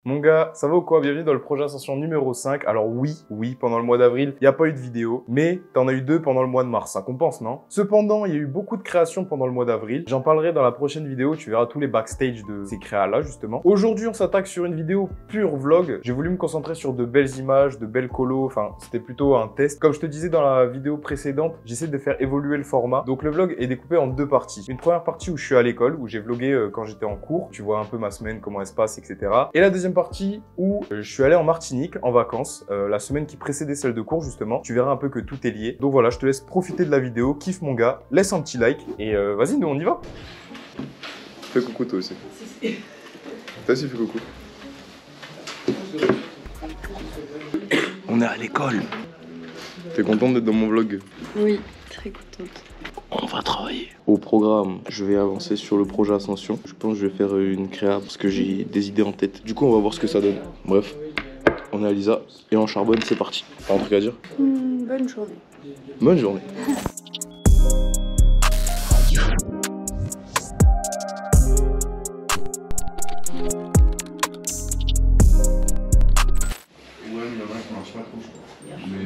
Mon gars, ça va ou quoi? Bienvenue dans le projet Ascension numéro 5. Alors oui, pendant le mois d'avril, il n'y a pas eu de vidéo, mais t'en as eu 2 pendant le mois de mars, ça compense, non? Cependant, il y a eu beaucoup de créations pendant le mois d'avril. J'en parlerai dans la prochaine vidéo, tu verras tous les backstage de ces créas-là, justement. Aujourd'hui, on s'attaque sur une vidéo pure vlog. J'ai voulu me concentrer sur de belles images, de belles colos, enfin, c'était plutôt un test. Comme je te disais dans la vidéo précédente, j'essaie de faire évoluer le format. Donc le vlog est découpé en 2 parties. Une première partie où je suis à l'école, où j'ai vlogué quand j'étais en cours. Tu vois un peu ma semaine, comment elle se passe, etc. Et la deuxième partie où je suis allé en Martinique en vacances, la semaine qui précédait celle de cours justement. Tu verras un peu que tout est lié. Donc voilà, je te laisse profiter de la vidéo, kiffe mon gars, laisse un petit like et vas-y, nous on y va. Fais coucou toi aussi. Toi aussi fais coucou. On est à l'école. T'es contente d'être dans mon vlog? Oui, très contente. On va travailler. Au programme, je vais avancer sur le projet Ascension. Je pense que je vais faire une créa parce que j'ai des idées en tête. Du coup, on va voir ce que ça donne. Bref, on est à Lisa et on charbonne, c'est parti. T'as un truc à dire? Bonne journée. Bonne journée.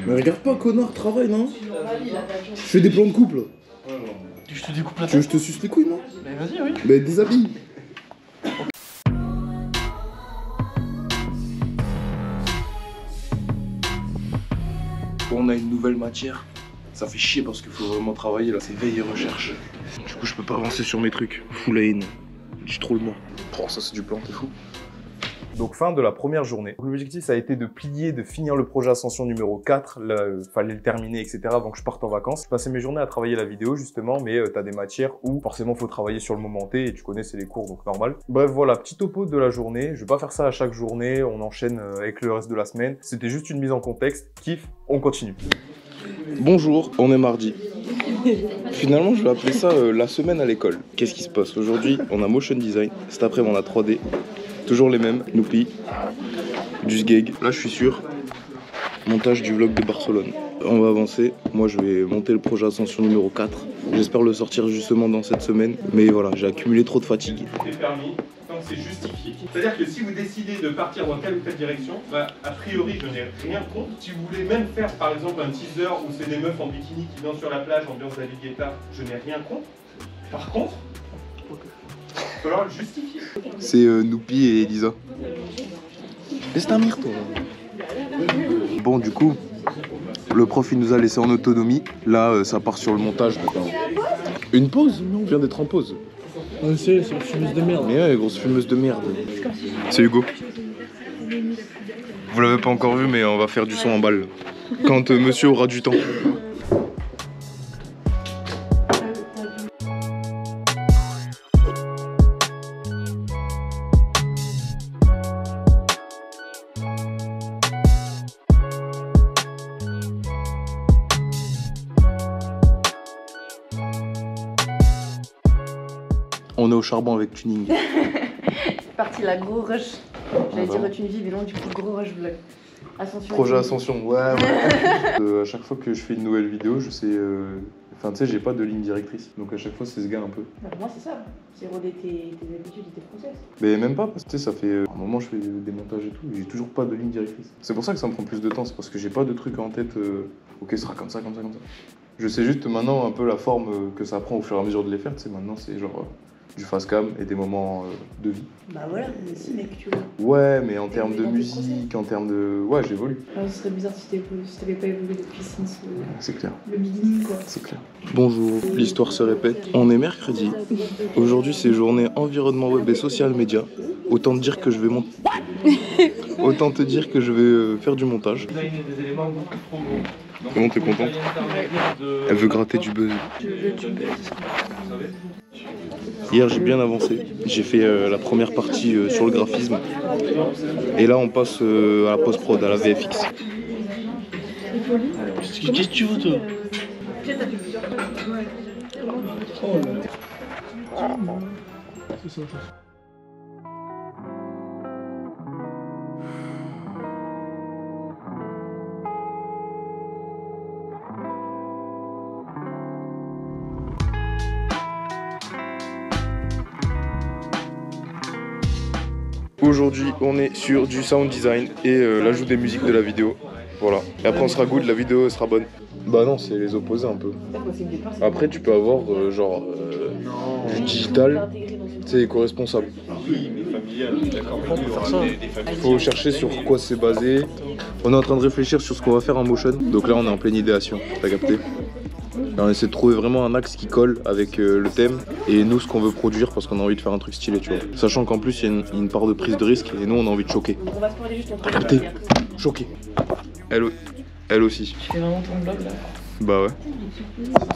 Mais regarde pas, connard, travaille, non? Je fais des plans de couple. Je te découpe la Tu veux tête. que je te suce les couilles, moi? Mais vas-y, oui. Mais déshabille. On a une nouvelle matière. Ça fait chier parce qu'il faut vraiment travailler là. C'est veille et recherche. Du coup, je peux pas avancer sur mes trucs. Fous la haine. J'ai trop le mot. Oh, ça c'est du plan, t'es fou. Donc fin de la première journée. L'objectif ça a été de plier, de finir le projet Ascension numéro 4. Là, fallait le terminer, etc. avant que je parte en vacances. Je passais mes journées à travailler la vidéo justement, mais t'as des matières où forcément faut travailler sur le moment T et tu connais c'est les cours donc normal. Bref voilà, petit topo de la journée. Je vais pas faire ça à chaque journée, on enchaîne avec le reste de la semaine. C'était juste une mise en contexte. Kiff, on continue. Bonjour, on est mardi. Finalement, je vais appeler ça la semaine à l'école. Qu'est-ce qui se passe? Aujourd'hui, on a motion design. Cet après, on a 3D. Toujours les mêmes, Noupi, du sgeg. Là, je suis sûr. Montage du vlog de Barcelone. On va avancer. Moi, je vais monter le projet Ascension numéro 4. J'espère le sortir justement dans cette semaine. Mais voilà, j'ai accumulé trop de fatigue. C'est permis tant que c'est justifié. C'est-à-dire que si vous décidez de partir dans telle ou telle direction, bah, a priori, je n'ai rien contre. Si vous voulez même faire, par exemple, un teaser où c'est des meufs en bikini qui dansent sur la plage, ambiance David Guetta, je n'ai rien contre. Par contre, il va falloir le justifier. C'est Noupi et Elisa. Laisse ta mère, toi. Bon, du coup, le prof, il nous a laissé en autonomie. Là, ça part sur le montage. Une pause? Mais on vient d'être en pause. C'est une fumeuse de merde. Mais ouais, grosse fumeuse de merde. C'est Hugo. Vous l'avez pas encore vu, mais on va faire du son en balle. Quand monsieur aura du temps. On est au charbon avec tuning. C'est parti la gros rush. J'allais dire Tune Vie, mais non, du coup, gros rush vlog. Ascension. Projet Ascension, ouais. À chaque fois que je fais une nouvelle vidéo, je sais. Enfin, tu sais, j'ai pas de ligne directrice. Donc à chaque fois, c'est ce gars un peu. Bah, pour moi, c'est ça. C'est roder tes habitudes et tes process. Mais même pas, parce que tu sais, ça fait un moment que je fais des montages et tout, et j'ai toujours pas de ligne directrice. C'est pour ça que ça me prend plus de temps, c'est parce que j'ai pas de truc en tête. Ok, ce sera comme ça, comme ça, comme ça. Je sais juste maintenant un peu la forme que ça prend au fur et à mesure de les faire. Tu sais, maintenant, c'est genre. Du face cam et des moments de vie. Bah voilà, mais si mec, tu vois. Ouais, mais en termes de musique, en termes de... Ouais, j'évolue. Alors, ce serait bizarre si t'avais pas évolué depuis since C'est clair. le beginning, quoi. C'est clair. Bonjour, l'histoire se répète. On est mercredi. Aujourd'hui, c'est journée environnement web et social média. Autant te dire que je vais Autant te dire que je vais faire du montage. Comment t'es contente? Elle veut gratter du buzz. Hier j'ai bien avancé, j'ai fait la première partie sur le graphisme et là on passe à la post-prod, à la VFX. Qu'est-ce que tu veux, toi? C'est ça. aujourd'hui, on est sur du sound design et l'ajout des musiques de la vidéo. Voilà. Et après, on sera good, la vidéo sera bonne. Bah non, c'est les opposés un peu. Après, tu peux avoir du digital, c'est éco-responsable. Oui, mais familial, d'accord. Il faut chercher sur quoi c'est basé. On est en train de réfléchir sur ce qu'on va faire en motion. Donc là, on est en pleine idéation, t'as capté? Là, on essaie de trouver vraiment un axe qui colle avec le thème et nous, ce qu'on veut produire parce qu'on a envie de faire un truc stylé, tu vois. Sachant qu'en plus, il y a une part de prise de risque et nous, on a envie de choquer. Donc on va se parler juste entre T'as capté? Choquer. Elle aussi. Tu fais vraiment ton blog là? Bah ouais.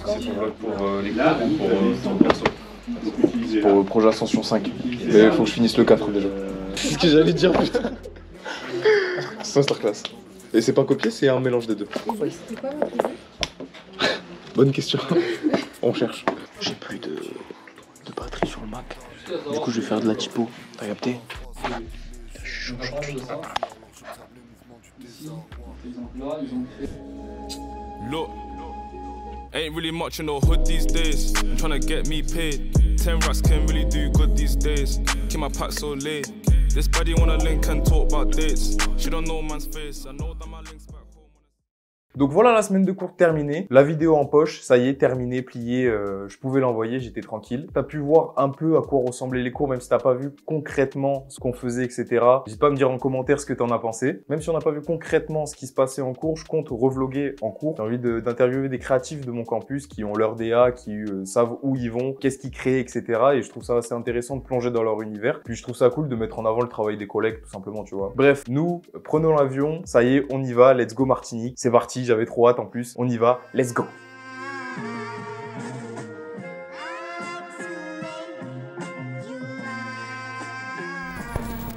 C'est pour les cours ou pour ton perso? Pour le projet Ascension 5. Mais il faut que je finisse le 4 déjà. C'est ce que j'allais dire, putain. C'est masterclass. Et c'est pas copié, c'est un mélange des deux. C'était quoi votre idée? Bonne question. On cherche. J'ai plus de batterie sur le Mac. Du coup, je vais faire de la typo. T'as capté? Je suis chaud aujourd'hui. Look, ain't really much in the hood these days. I'm trying to get me paid. 10 racks can really do good these days. Keep my pack so late. This buddy wanna link and talk about dates. She don't know man's face. I know that my links back home. Donc voilà la semaine de cours terminée, la vidéo en poche, ça y est, terminé, plié, je pouvais l'envoyer, j'étais tranquille. T'as pu voir un peu à quoi ressemblaient les cours, même si t'as pas vu concrètement ce qu'on faisait, etc. N'hésite pas à me dire en commentaire ce que t'en as pensé. Même si on n'a pas vu concrètement ce qui se passait en cours, je compte revloguer en cours. J'ai envie d'interviewer des créatifs de mon campus qui ont leur DA, qui savent où ils vont, qu'est-ce qu'ils créent, etc. Et je trouve ça assez intéressant de plonger dans leur univers. Puis je trouve ça cool de mettre en avant le travail des collègues, tout simplement, tu vois. Bref, nous, prenons l'avion, ça y est, on y va, let's go Martinique. C'est parti, j'avais trop hâte en plus, on y va, let's go.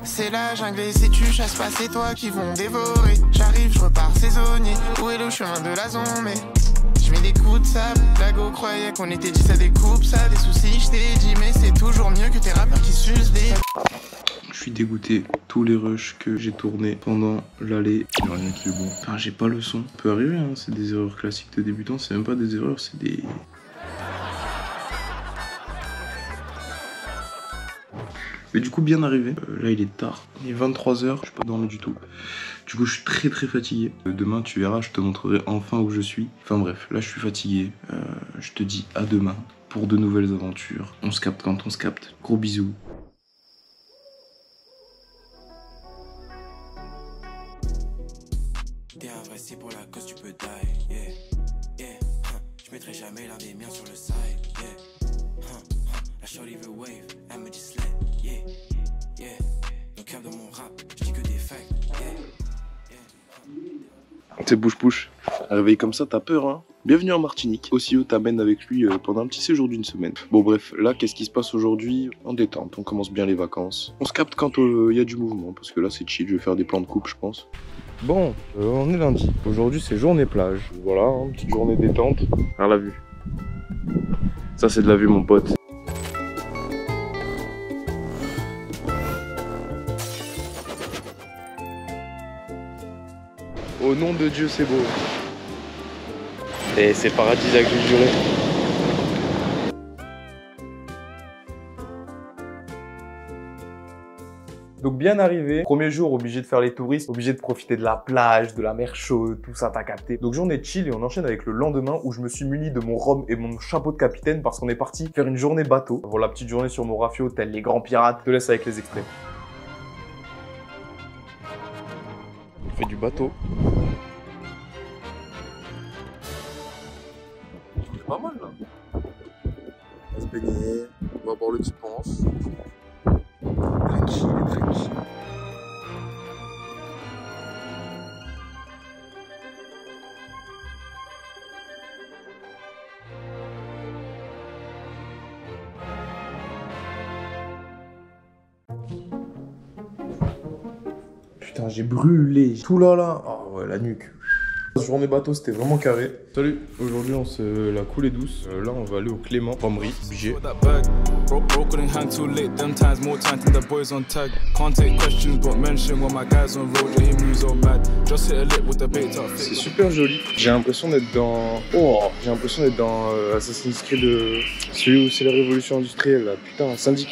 C'est la jungle et si tu chasses pas c'est toi qui vont dévorer. J'arrive, je repars saisonnier, où est le chemin de la zone mais je mets des coups de sable, la go croyait qu'on était 10 à des coupes, ça des soucis je t'ai dit mais c'est toujours mieux que tes rappeurs qui sucent des... Je suis dégoûté, tous les rushs que j'ai tournés pendant l'aller, il n'y a rien qui est bon. Enfin, j'ai pas le son. Ça peut arriver, hein, c'est des erreurs classiques de débutants, c'est même pas des erreurs, c'est des... Mais du coup, bien arrivé. Là, il est tard, il est 23 h, je suis pas dormi du tout. Du coup, je suis très fatigué. Demain, tu verras, je te montrerai enfin où je suis. Enfin bref, là, je suis fatigué. Je te dis à demain pour de nouvelles aventures. On se capte quand on se capte. Gros bisous. C'est pour la cause tu peux die, yeah, yeah, je mettrai jamais l'un des miens sur le side, yeah, la shorty veut wave, elle me dit slay, yeah, yeah, no cap dans mon rap, je dis que des facts, yeah. C'est bouche-pouche. Réveil comme ça, t'as peur, hein? Bienvenue en Martinique. Osio t'amène avec lui pendant un petit séjour d'une semaine. Bon bref, là, qu'est-ce qui se passe aujourd'hui? En détente, on commence bien les vacances. On se capte quand il y a du mouvement, parce que là, c'est chill, je vais faire des plans de coupe, je pense. Bon, on est lundi. Aujourd'hui, c'est journée plage. Voilà, hein, petite journée détente. Regarde la vue. Ça, c'est de la vue, mon pote. Au nom de Dieu, c'est beau. Et c'est paradisiaque, je jure. Donc bien arrivé, premier jour obligé de faire les touristes, obligé de profiter de la plage, de la mer chaude, tout ça t'as capté. Donc journée chill et on enchaîne avec le lendemain où je me suis muni de mon rhum et mon chapeau de capitaine parce qu'on est parti faire une journée bateau. Voilà, petite journée sur mon rafio, tel les grands pirates. Je te laisse avec les extraits. On fait du bateau. C'est pas mal là. On va se baigner, on va boire le dispense. Tranquille. Putain, j'ai brûlé. Tout là. Oh ouais, la nuque. Journée bateau, c'était vraiment carré. Salut, aujourd'hui on se la coule est douce. Là on va aller au Clément, Pommery, obligé. C'est super joli. J'ai l'impression d'être dans... Oh, j'ai l'impression d'être dans Assassin's Creed, celui où c'est la révolution industrielle là. Putain, syndic.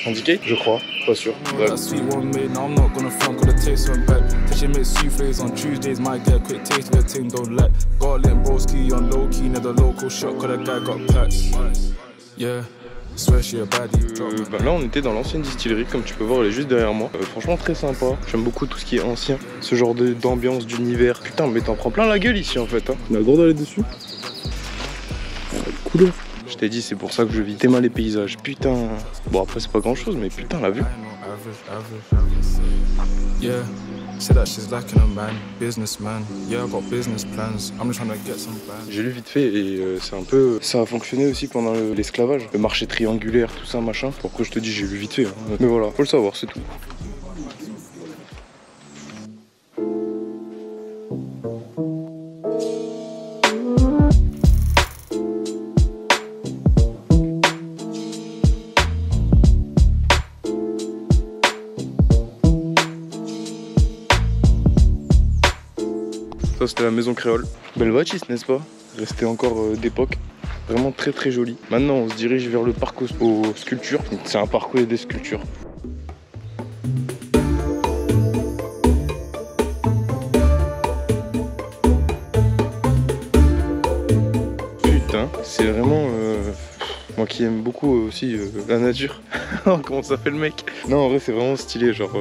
Syndicate, je crois, pas sûr. Bref. That sweet one made, now I'm not gonna front, cause the taste went back. Teaching me souffles on Tuesdays, might get a quick taste of the thing, don't let. Garlic and broski on low key, near the local shop, cause the guy got packs. Yeah. Là on était dans l'ancienne distillerie, comme tu peux voir elle est juste derrière moi. Franchement très sympa, j'aime beaucoup tout ce qui est ancien, ce genre d'ambiance, d'univers. Putain mais t'en prends plein la gueule ici en fait hein. On a le droit d'aller dessus. Couleur. Je t'ai dit c'est pour ça que je vis tellement les paysages, putain. Bon après c'est pas grand chose mais putain la vue. Yeah. Said that she's lacking a man, businessman. Yeah, I got business plans. I'm just trying to get some bands. J'ai lu vite fait et c'est un peu... Ça a fonctionné aussi pendant l'esclavage. Le marché triangulaire, tout ça, machin. Pourquoi je te dis j'ai lu vite fait hein. Mais voilà, faut le savoir, c'est tout. Ça c'était la maison créole. Belle bâtisse n'est-ce pas? Resté encore d'époque. Vraiment très très joli. Maintenant on se dirige vers le parc aux sculptures. C'est un parc où il y a des sculptures. Putain, c'est vraiment... moi qui aime beaucoup aussi la nature. Comment ça fait le mec? Non en vrai c'est vraiment stylé, genre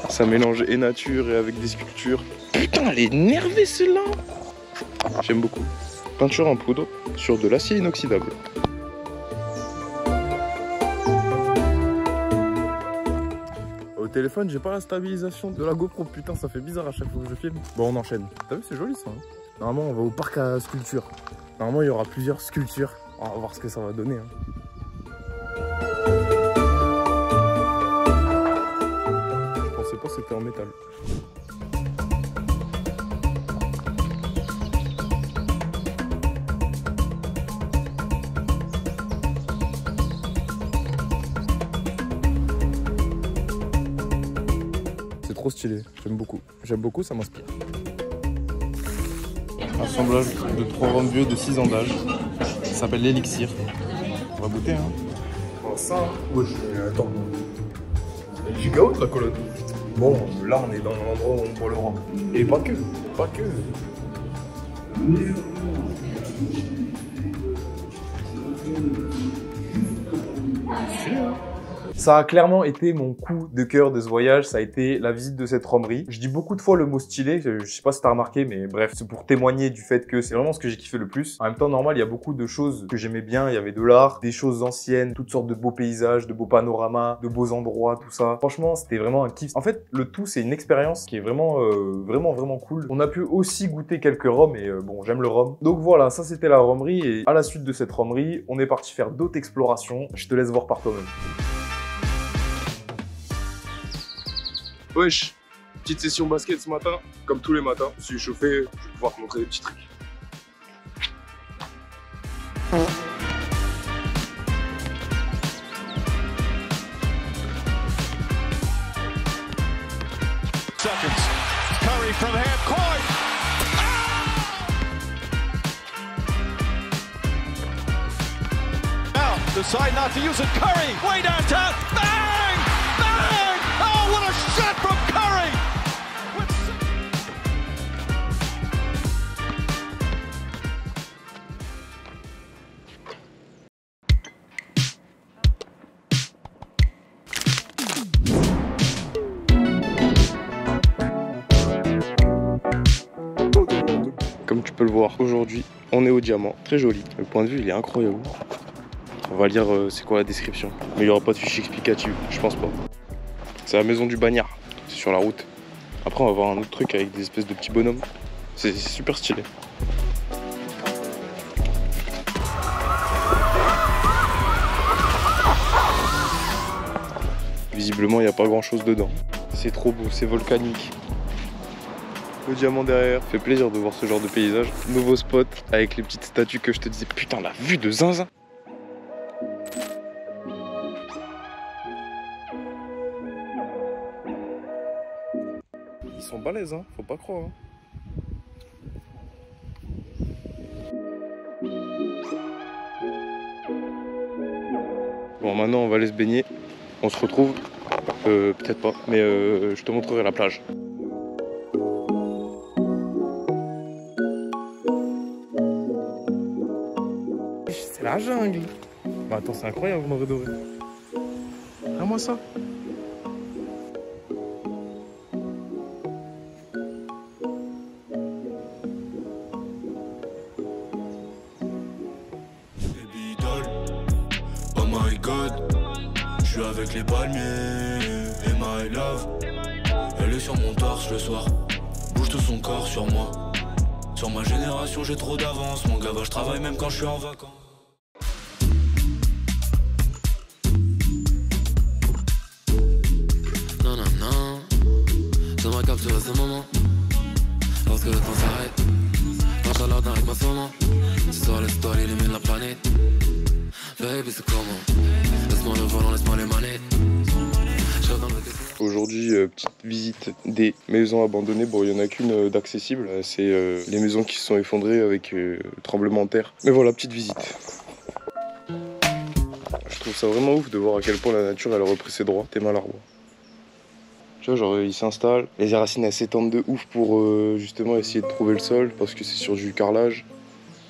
ça mélange et nature et avec des sculptures. Putain elle est énervée celle-là. J'aime beaucoup. Peinture en poudre sur de l'acier inoxydable. Au téléphone j'ai pas la stabilisation de la GoPro, putain ça fait bizarre à chaque fois que je filme. Bon on enchaîne. T'as vu c'est joli ça hein. Normalement on va au parc à sculptures. Normalement il y aura plusieurs sculptures. On va voir ce que ça va donner hein. Je pensais pas que c'était en métal. C'est trop stylé, j'aime beaucoup, ça m'inspire. Assemblage de 3 rhums vieux de 6 ans d'âge. Ça s'appelle l'élixir. On va goûter hein. Oh ça, wesh, attends. Giga haute la colonne. Bon, là on est dans l'endroit où on boit le rhum. Et pas que, pas que. Ça a clairement été mon coup de cœur de ce voyage, ça a été la visite de cette rhumberie. Je dis beaucoup de fois le mot stylé, je sais pas si t'as remarqué, mais bref, c'est pour témoigner du fait que c'est vraiment ce que j'ai kiffé le plus. En même temps, normal, il y a beaucoup de choses que j'aimais bien, il y avait de l'art, des choses anciennes, toutes sortes de beaux paysages, de beaux panoramas, de beaux endroits, tout ça. Franchement, c'était vraiment un kiff. En fait, le tout, c'est une expérience qui est vraiment, vraiment cool. On a pu aussi goûter quelques rhums et bon, j'aime le rhum. Donc voilà, ça c'était la rhumberie et à la suite de cette rhumberie, on est parti faire d'autres explorations. Je te laisse voir par toi-même. Wesh, petite session basket ce matin, comme tous les matins. Je suis chauffé, je vais pouvoir te montrer des petits trucs. Seconds. Curry from half court. Now, decide not to use it. Curry, way downtown. Bang! Bang! Oh, what a shot from Curry! Comme tu peux le voir, aujourd'hui, on est au diamant. Très joli. Le point de vue, il est incroyable. On va lire c'est quoi la description. Mais il n'y aura pas de fiche explicative, je pense pas. C'est la maison du bagnard. C'est sur la route. Après, on va voir un autre truc avec des espèces de petits bonhommes. C'est super stylé. Visiblement, il n'y a pas grand chose dedans. C'est trop beau, c'est volcanique. Le diamant derrière, fait plaisir de voir ce genre de paysage. Nouveau spot avec les petites statues que je te disais. Putain, la vue de zinzin. Ils sont balèzes, hein, faut pas croire. Hein. Bon, maintenant on va aller se baigner. On se retrouve, peut-être pas, mais je te montrerai la plage. C'est la jungle. Bah attends, c'est incroyable, mon vrai doré. Regarde-moi ça. Oh my god, je suis avec les palmiers et my love. Elle est sur mon torse le soir, bouge tout son corps sur moi. Sur ma génération j'ai trop d'avance, mon gars je travaille même quand je suis en vacances. Non non non, j'aimerais capturer ce moment, lorsque le temps s'arrête. Inch'Allah avec ma sono, ce soir les stories illuminent la planète. Baby c'est comment, laisse-moi le volant, laisse-moi les manettes. Aujourd'hui, petite visite des maisons abandonnées. Bon, il n'y en a qu'une d'accessible, c'est les maisons qui se sont effondrées avec le tremblement de terre. Mais voilà, petite visite. Je trouve ça vraiment ouf de voir à quel point la nature elle a repris ses droits. T'es mal arbre. Tu vois, genre il s'installe, les racines elles s'étendent de ouf pour justement essayer de trouver le sol parce que c'est sur du carrelage.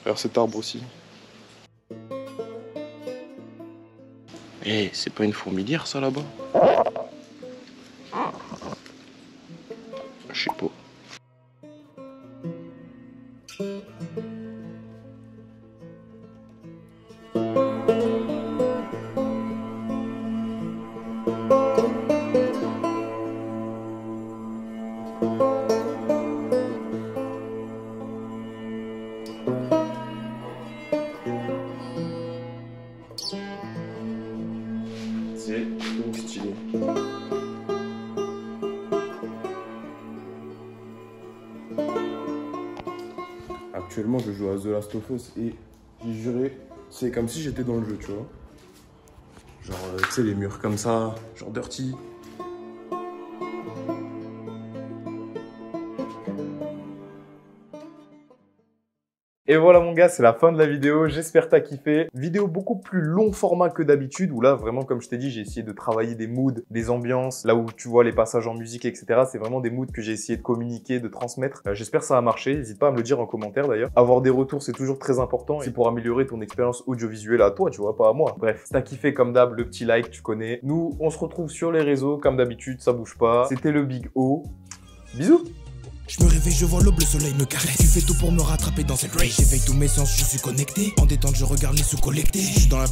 Regarde cet arbre aussi. Eh, c'est pas une fourmilière ça là-bas? Je sais pas. C'est trop stylé. Actuellement, je joue à The Last of Us et j'ai juré, c'est comme si j'étais dans le jeu, tu vois. Genre, tu sais, les murs comme ça, genre dirty. Et voilà mon gars, c'est la fin de la vidéo, j'espère que t'as kiffé. Vidéo beaucoup plus long format que d'habitude, où là vraiment comme je t'ai dit, j'ai essayé de travailler des moods, des ambiances, là où tu vois les passages en musique, etc. C'est vraiment des moods que j'ai essayé de communiquer, de transmettre. J'espère que ça a marché, n'hésite pas à me le dire en commentaire d'ailleurs. Avoir des retours c'est toujours très important, c'est pour améliorer ton expérience audiovisuelle à toi, tu vois, pas à moi. Bref, si t'as kiffé comme d'hab, le petit like, tu connais. Nous, on se retrouve sur les réseaux, comme d'habitude, ça bouge pas. C'était le Big O. Bisous. Je me réveille, je vois l'aube, le soleil me caresse. Tu fais tout pour me rattraper dans cette race. J'éveille tous mes sens, je suis connecté. En détente, je regarde les sous collectés. Je suis dans la